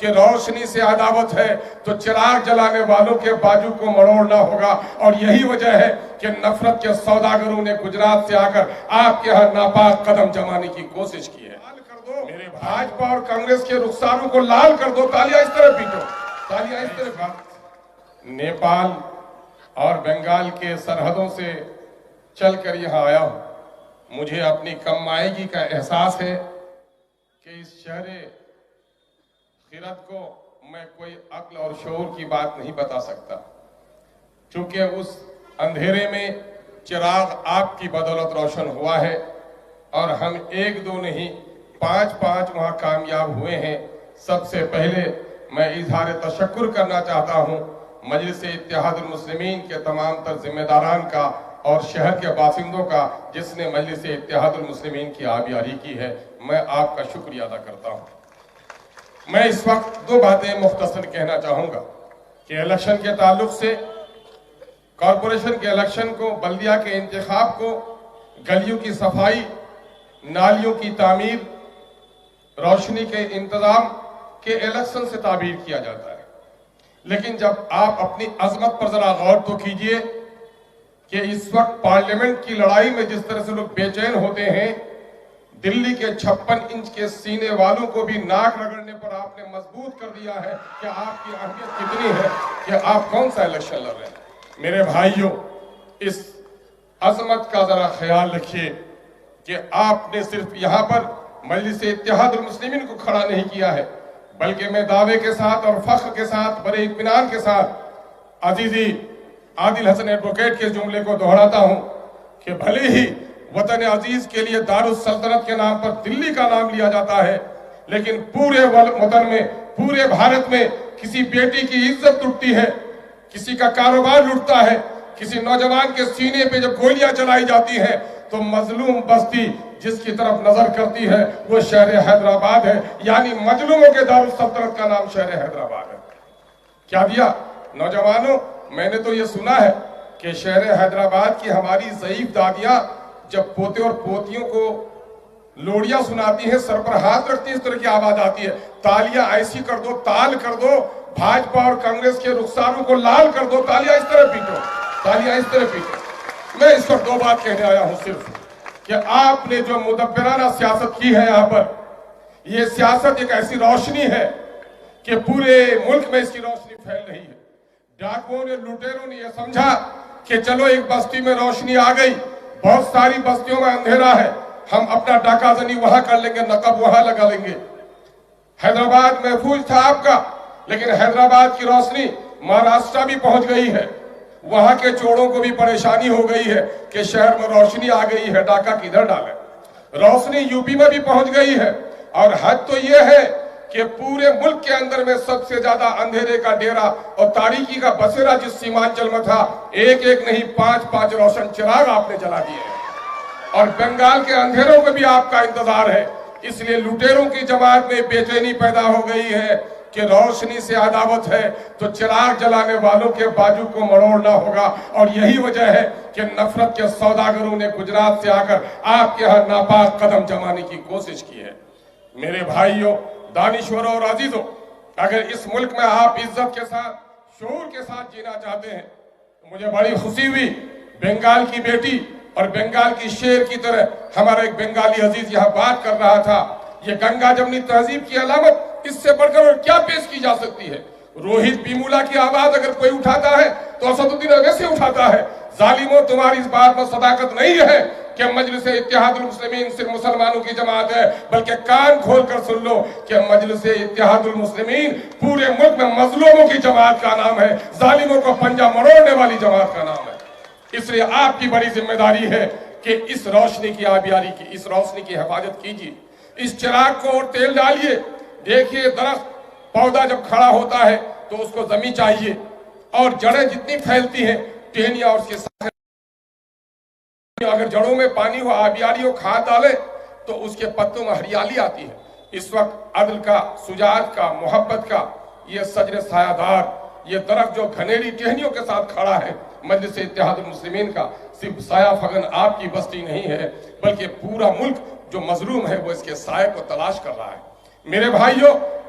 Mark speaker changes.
Speaker 1: کہ روشنی سے عداوت ہے تو چراغ جلانے والوں کے بازو کو مروڑنا ہوگا، اور یہی وجہ ہے کہ نفرت کے سوداگروں نے گجرات سے آ کر آپ کے ہاں ناپاک قدم جمانے کی کوشش کی ہے۔ میرے بھاجپا اور کانگریس کے رخساروں کو لال کر دو، تالیاں اس طرح پیٹو، تالیاں اس طرح۔ نیپال اور بنگال کے سرحدوں سے چل کر یہاں آیا ہوں، مجھے اپنی کم مائیگی کا احساس ہے کہ اس شہر خرد کو میں کوئی عقل اور شعور کی بات نہیں بتا سکتا، چونکہ اس اندھیرے میں چراغ آپ کی بدولت روشن ہوا ہے، اور ہم ایک دو نہیں 5 وہاں کامیاب ہوئے ہیں۔ سب سے پہلے میں اظہار تشکر کرنا چاہتا ہوں مجلس اتحاد المسلمین کے تمام تر ذمہ داران کا اور شہر کے باشندوں کا، جس نے مجلس اتحاد المسلمین کی آبیاری کی ہے۔ میں آپ کا شکریہ ادا کرتا ہوں۔ میں اس وقت 2 باتیں مختصر کہنا چاہوں گا کہ الیکشن کے تعلق سے، کارپوریشن کے الیکشن کو، بلدیہ کے انتخاب کو، گلیوں کی صفائی، نالیوں کی تعمیر، روشنی کے انتظام کے الیکشن سے تعبیر کیا جاتا ہے، لیکن جب آپ اپنی عظمت پر ذرا غور تو کیجئے کہ اس وقت پارلیمنٹ کی لڑائی میں جس طرح سے لوگ بے چین ہوتے ہیں، دلی کے 56 انچ کے سینے والوں کو بھی ناک رگڑنے پر آپ نے مضبوط کر دیا ہے کہ آپ کی اہمیت کتنی ہے، کہ آپ کون سا الیکشن لڑ رہے ہیں۔ میرے بھائیوں، اس عظمت کا ذرا خیال رکھیے کہ آپ نے صرف یہاں پر مجلس اتحاد المسلمین کو کھڑا نہیں کیا ہے، بلکہ میں دعوے کے ساتھ اور فخر کے ساتھ، بڑے اطمینان کے ساتھ عزیزی عادل حسن ایڈوکیٹ کے جملے کو دہراتا ہوں کہ بھلے ہی وطن عزیز کے لیے دارالسلطنت کے نام پر دلی کا نام لیا جاتا ہے، لیکن پورے وطن میں، پورے بھارت میں کسی بیٹی کی عزت ٹوٹتی ہے، کسی کا کاروبار لٹتا ہے، کسی نوجوان کے سینے پہ جب گولیاں چلائی جاتی ہیں، تو مظلوم بستی جس کی طرف نظر کرتی ہے وہ شہر حیدرآباد ہے، یعنی مظلوموں کے دارالسلطنت کا نام شہر حیدرآباد ہے۔ کیا دیا نوجوانوں؟ میں نے تو یہ سنا ہے کہ شہر حیدرآباد کی ہماری ضعیف دادیاں جب پوتے اور پوتیوں کو لوڑیاں سناتی ہیں، سر پر ہاتھ رکھتی ہیں، اس طرح کی آواز آتی ہے، تالیاں ایسی کر دو، تال کر دو، بھاجپا اور کانگریس کے رخساروں کو لال کر دو، تالیاں اس طرح پیٹو، تالیاں اس طرح پیٹو۔ میں اس پر 2 بات کہنے آیا ہوں صرف، کہ آپ نے جو مدبرانہ سیاست کی ہے یہاں پر، یہ سیاست ایک ایسی روشنی ہے کہ پورے ملک میں اس کی روشنی پھیل رہی ہے۔ ڈاکوؤں نے، لوٹیروں نے یہ سمجھا کہ چلو ایک بستی میں روشنی آ گئی، بہت ساری بستیوں میں اندھیرا ہے، ہم اپنا ڈاکہ زنی وہاں کر لیں گے، نقب وہاں لگا لیں گے۔ حیدرآباد محفوظ تھا آپ کا، لیکن حیدرآباد کی روشنی مہاراشٹر بھی پہنچ گئی ہے، وہاں کے چوروں کو بھی پریشانی ہو گئی ہے کہ شہر میں روشنی آ گئی ہے، ڈاکہ کدھر ڈالیں۔ روشنی یوپی میں بھی پہنچ گئی ہے، اور حد تو یہ ہے کہ پورے ملک کے اندر میں سب سے زیادہ اندھیرے کا ڈیرا اور تاریکی کا بسیرا جس سیمانچل میں تھا، ایک نہیں 5 روشن چراغ آپ نے جلا دیے ہیں، اور بنگال کے اندھیروں میں بھی آپ کا انتظار ہے۔ اس لیے لوٹیروں کی جماعت میں بے چینی پیدا ہو گئی ہے کہ روشنی سے عداوت ہے تو چراغ جلانے والوں کے بازو کو مروڑنا ہوگا، اور یہی وجہ ہے کہ نفرت کے سوداگروں نے گجرات سے آ کر آپ کے ہاں ناپاک قدم جمانے کی کوشش کی ہے۔ میرے بھائیوں، دانشوروں اور عزیزوں، اگر اس ملک میں آپ عزت کے ساتھ، شعور کے ساتھ جینا چاہتے ہیں، تو مجھے بڑی خوشی ہوئی، بنگال کی بیٹی اور بنگال کی شیر کی طرح ہمارا ایک بنگالی عزیز یہاں بات کر رہا تھا۔ یہ گنگا جمنی تہذیب کی علامت اس سے بڑھ کر اور کیا پیش کی جا سکتی ہے؟ روہت بیمولا کی آواز اگر کوئی اٹھاتا ہے تو اسد الدین اویسی اٹھاتا ہے۔ ظالموں، تمہاری اس بات میں صداقت نہیں ہے کہ مجلس اتحاد المسلمین صرف مسلمانوں کی جماعت ہے، بلکہ کان کھول کر سن لو کہ مجلس اتحاد المسلمین پورے ملک میں مظلوموں کی جماعت کا نام ہے، ظالموں کو پنجہ مروڑنے والی جماعت کا نام ہے۔ اس لیے آپ کی بڑی ذمہ داری ہے کہ اس روشنی کی آبیاری کی، اس روشنی کی حفاظت کیجیے، اس چراغ کو اور تیل ڈالیے۔ دیکھیے، درخت پودا جب کھڑا ہوتا ہے تو اس کو زمین چاہیے، اور جڑیں جتنی پھیلتی ہیں، ٹہنیاں اور اس کے ساتھ اگر جڑوں میں پانی ہو، آبیاری ہو، کھاد ڈالے تو اس کے پتوں میں ہریالی آتی ہے۔ اس وقت عدل کا، شجاعت کا، محبت کا یہ سجر سایہ دار، یہ درخت جو گھنیری ٹہنیوں کے ساتھ کھڑا ہے، مجلس اتحاد المسلمین کا صرف سایہ فگن آپ کی بستی نہیں ہے، بلکہ پورا ملک جو مظلوم ہے وہ اس کے سائے کو تلاش کر رہا ہے۔ میرے بھائیوں،